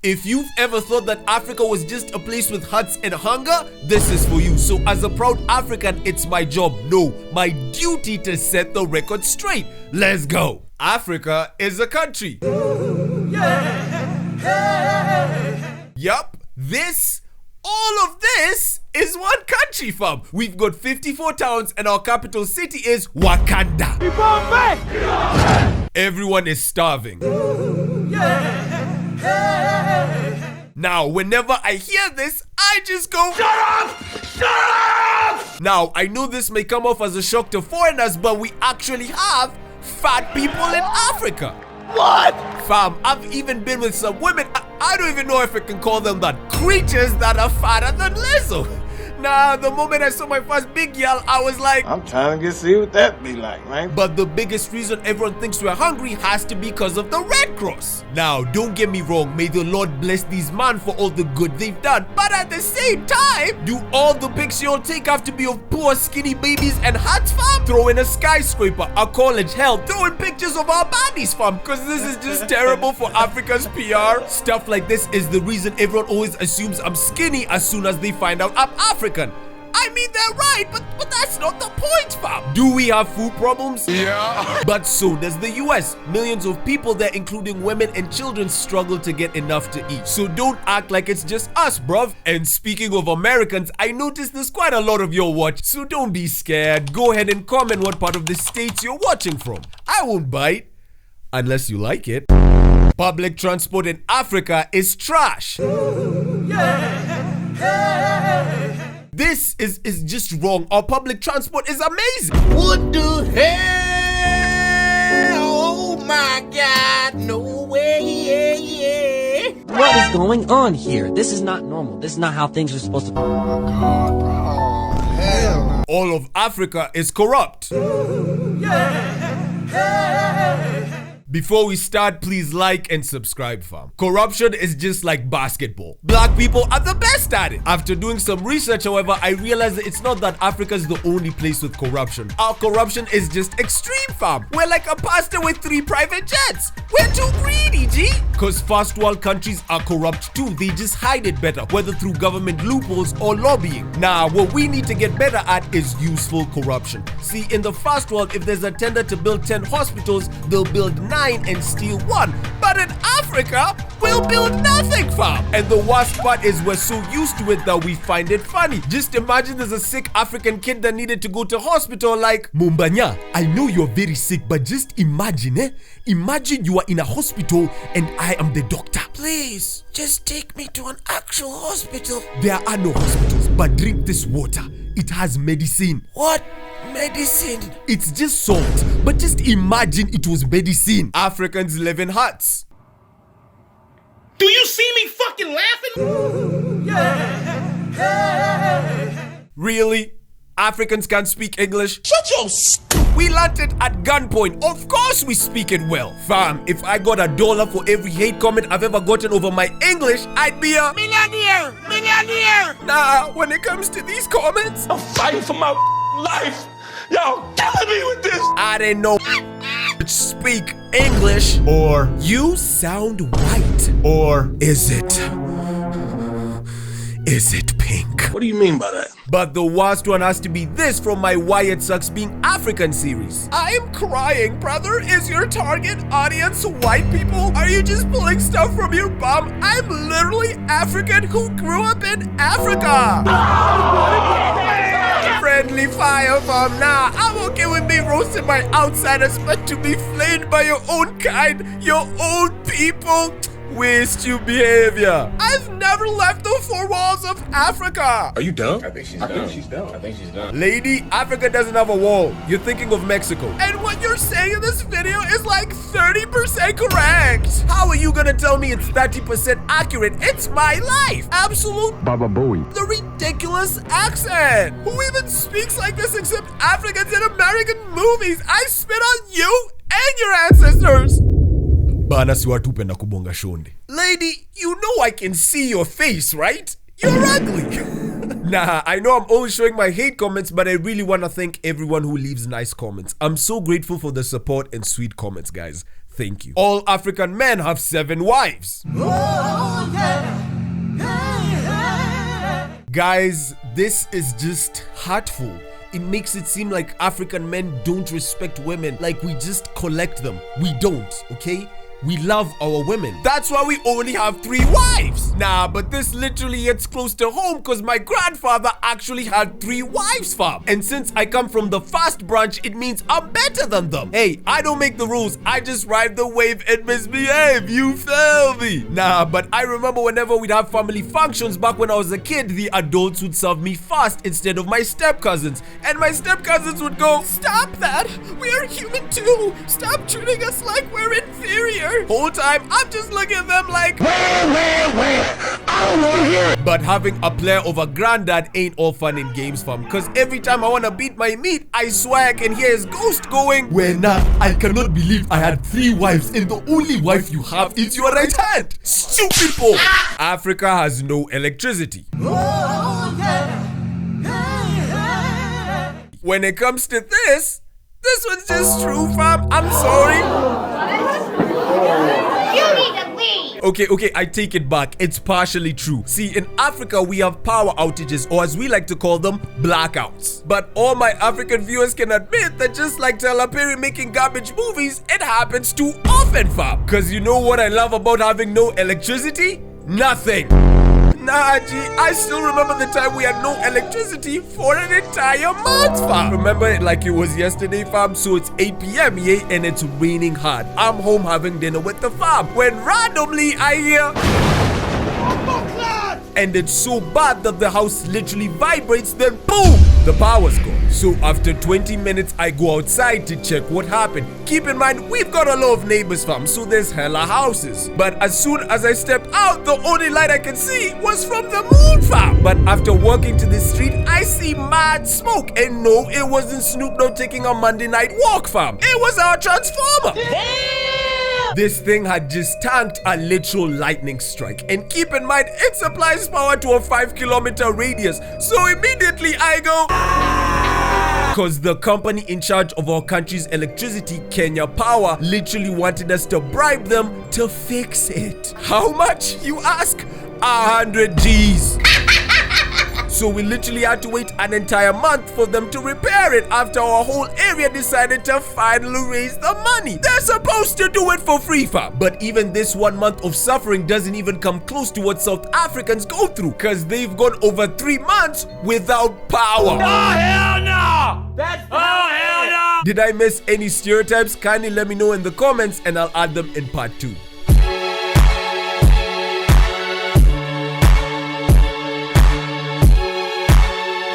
If you've ever thought that Africa was just a place with huts and hunger, this is for you. So as a proud African, it's my job, no, my duty to set the record straight. Let's go. Africa is a country. Yup, all of this is one country, fam. We've got 54 towns and our capital city is Wakanda. Everyone is starving. Now, whenever I hear this, I just go, shut up! Shut up! Now, I know this may come off as a shock to foreigners, but we actually have fat people in Africa. What? Fam, I've even been with some women, I don't even know if I can call them that, creatures that are fatter than Lizzo. Nah, the moment I saw my first big girl, I was like, I'm trying to see what that be like, man. But the biggest reason everyone thinks we're hungry has to be because of the Red Cross. Now, don't get me wrong, may the Lord bless these men for all the good they've done. But at the same time, do all the pics you'll take have to be of poor skinny babies and huts, fam? Throw in a skyscraper, a college, hell, throw in pictures of our bodies, fam, because this is just terrible for Africa's PR. Stuff like this is the reason everyone always assumes I'm skinny as soon as they find out I'm African. I mean, they're right, but that's not the point, fam. Do we have food problems? Yeah. But so does the US. Millions of people there, including women and children, struggle to get enough to eat. So don't act like it's just us, bruv. And speaking of Americans, I noticed there's quite a lot of your watch, so don't be scared. Go ahead and comment what part of the states you're watching from. I won't bite, unless you like it. Public transport in Africa is trash. This is just wrong. Our public transport is amazing. What the hell? Oh my God, no way. What is going on here? This is not normal. This is not how things are supposed to be. Oh God, bro. Hell no. All of Africa is corrupt. Before we start, please like and subscribe, fam. Corruption is just like basketball. Black people are the best at it. After doing some research, however, I realized that it's not that Africa is the only place with corruption. Our corruption is just extreme, fam. We're like a pastor with 3 private jets. We're too greedy, G. Cause first world countries are corrupt too. They just hide it better, whether through government loopholes or lobbying. Nah, what we need to get better at is useful corruption. See, in the first world, if there's a tender to build 10 hospitals, they'll build 9 and steal 1. But in Africa, we'll build nothing, fam. And the worst part is we're so used to it that we find it funny. Just imagine there's a sick African kid that needed to go to hospital like, Mumbanya, I know you're very sick, but just imagine, Imagine you are in a hospital and I am the doctor. Please, just take me to an actual hospital. There are no hospitals, but drink this water. It has medicine. What? Medicine? It's just salt, but just imagine it was medicine. Africans live in huts. Do you see me fucking laughing? Really? Africans can't speak English? Shut your We learned it at gunpoint. Of course we speak it well. Fam, if I got $1 for every hate comment I've ever gotten over my English, I'd be a millionaire. Nah, when it comes to these comments, I'm fighting for my life. Y'all killing me with this. I didn't know speak English, or you sound white, or is it pink? What do you mean by that? But the worst one has to be this from my Why It Sucks Being African series. I'm crying, brother. Is your target audience white people? Are you just pulling stuff from your bum? I'm literally African who grew up in Africa. Friendly fire, fam. Nah, I'm okay with being roasted by outsiders, but to be flamed by your own kind, your own people, waste your behavior. I've never left the 4 walls of Africa. Are you dumb? I think she's done. I think she's done. Lady, Africa doesn't have a wall. You're thinking of Mexico. And what you're saying in this video is like 30% correct. How are you gonna tell me it's 30% accurate? It's my life. Absolute Baba Bowie. The ridiculous accent. Who even speaks like this except Africans in American movies? I spit on you and your ancestors. Bana si watu penda kubonga shonde. Lady, you know I can see your face, right? You're ugly. Nah, I know I'm always showing my hate comments, but I really want to thank everyone who leaves nice comments. I'm so grateful for the support and sweet comments, guys. Thank you. All African men have 7 wives. Oh, yeah. Guys, this is just hurtful. It makes it seem like African men don't respect women, like we just collect them. We don't, okay? We love our women. That's why we only have 3 wives. Nah, but this literally hits close to home because my grandfather actually had 3 wives, fam. And since I come from the fast branch, it means I'm better than them. Hey, I don't make the rules. I just ride the wave and misbehave. You feel me? Nah, but I remember whenever we'd have family functions back when I was a kid, the adults would serve me fast instead of my step cousins. And my step cousins would go, "Stop that. We are human too. Stop treating us like we're inferior." Whole time, I'm just looking at them like, wait, I don't want to hear it. But having a player over granddad ain't all fun and games, fam. Cause every time I wanna beat my meat, I swear I can hear his ghost going, "Wena, I cannot believe I had 3 wives and the only wife you have is your right hand. Stupid boy." Africa has no electricity. When it comes to this one's just true, fam. I'm sorry. You need to leave! Okay, I take it back. It's partially true. See, in Africa, we have power outages, or as we like to call them, blackouts. But all my African viewers can admit that just like Tyler Perry making garbage movies, it happens too often, fam. Cause you know what I love about having no electricity? Nothing. Nah, G, I still remember the time we had no electricity for an entire month, fam. Remember it like it was yesterday, fam? So it's 8 p.m, yeah, and it's raining hard. I'm home having dinner with the fam when randomly I hear... And it's so bad that the house literally vibrates, then boom, the power's gone. So after 20 minutes, I go outside to check what happened. Keep in mind, we've got a lot of neighbors, fam, so there's hella houses. But as soon as I stepped out, the only light I could see was from the moon, fam. But after walking to the street, I see mad smoke. And no, it wasn't Snoop Dogg taking a Monday night walk, fam. It was our transformer. This thing had just tanked a literal lightning strike. And keep in mind, it supplies power to a 5-kilometer radius. So immediately I go... Because the company in charge of our country's electricity, Kenya Power, literally wanted us to bribe them to fix it. How much, you ask? 100 G's. So we literally had to wait an entire month for them to repair it after our whole area decided to finally raise the money. They're supposed to do it for free, fam. But even this 1 month of suffering doesn't even come close to what South Africans go through, because they've gone over 3 months without power. Oh, hell no! Hell no! Did I miss any stereotypes? Kindly let me know in the comments and I'll add them in part 2.